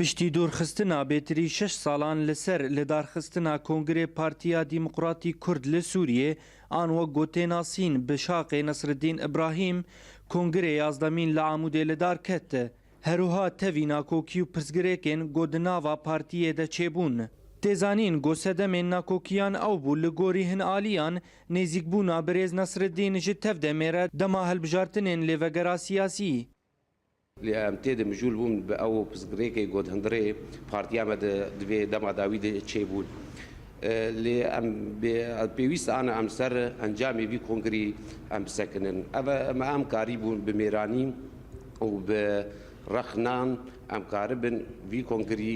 پشتی دورخستنا بێتری 6 ساڵان لەسەر لەدارخستنا کۆنگرێ پارتیا دیموقراتی کورد لە سووریێ ئانوە گۆتێناسین بشاقێ نەسردین ئیبراهیم کۆنگرێ یازدەمین لە ئامودێ لەدار کەتە هەروها تەوی ناکۆکی و پرسگرێکێن گۆدناوا پارتیێ دەچێبوون. تێزانین گۆسەدەمێن ناکۆکیان ئەو بوو لە گۆری هەنئالیان نێزیکبوونا بەرێز نەسردین ji tevdemêre dema hilbijartinên lêvegera siyasî. لی تێدە مژول بووم بە ئەو پزگرێکی گۆد هەندرێ پارتیامە دوێ دەماداوی چێ بوون لێ پێویست ئانە ئەم سەر ئەنجامی وی کۆنگری ئەم بسەکنن ئەمە ئەم کاری بوون بە مێرانی و بە ڕەخنان ئەم کارە بن وی کۆنگری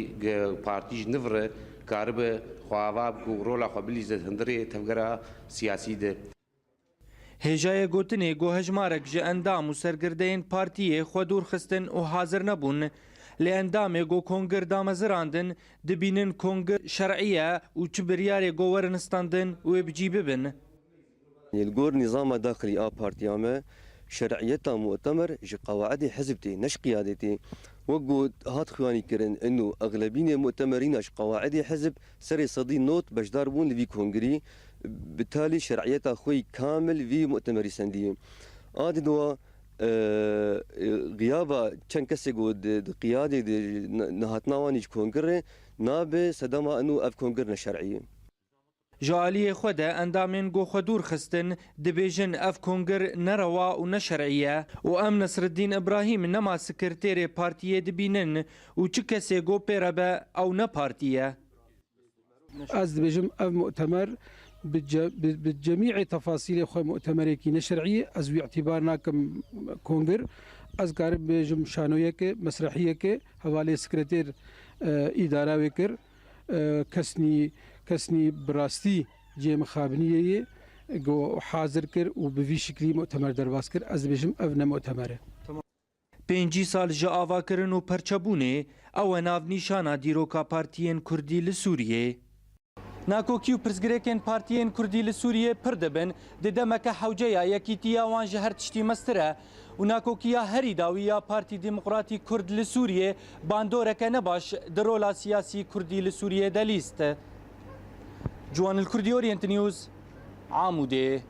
پارتیژ نڤڕە کارە بە خواوا بکو ڕۆڵا خۆبلی زە هەندرێ تەفگەرە سیاسی دە. هێژایە گوتنێ گۆهژمارێک ji ئەندام و سەرگردەیên partiyê xwe dûrxistin û hazir nebûn lê endamê got kongir damezirandin dibînin kongir şer'î ye û çi biryarê got werin standin wê bicî bibin. Li gor nîzama daxilî a partiya me şer'iyeta mu'temer ji qewaidê hizb tê neş qiyadetê wek got hat xwanîkirin û eglebînê mu'temerîna ji qewaidê hizb serê sedî not bejdar bûn li vî kongirî بالتالي شرعيتها خوي كامل في مؤتمر سندية عادي دوا غيابا كان كسي قود قيادة نهاتناواني كونغرة نابي سدما انو اف كونغرنا شرعية جالية خدا اندامين گو خدور خستن دبيجن اف كونغر نروا و نشرعية و ام نصر الدين ابراهيم نما سكرتيري بارتية دبينن و چه كسي گو بيربا او نا بارتية از دبيجم اف مؤتمر بجميع تفاصيل خوي مؤتمريكي نشرعيه از باعتبارنا كم كونغر از قارب بجم شانويك مسرحيه حوالي سكرتير اداره وكر كسني براستي جي مخابنيه جو حاضر كر وبفي شكلي مؤتمر درباس كر از بجم ابن مؤتمره 5 سال ji avakirin û perçebûnê ew e navnîşana dîroka partiyên Kurdî li Sûriyê. ناکۆکی و پرسگرێکên partiyên Kurdî li Sûriyê pir dibin di demeke hewceya yekîtiya wan ji her tiştî mestir e û nakokiya herî dawî ya Partî Demokratîk Kurd li Sûriyê bandoreke nebaş di rola siyasî Kurdî li Sûriyê de lîst. Ciwan il Kurdî Orient News Amûdê.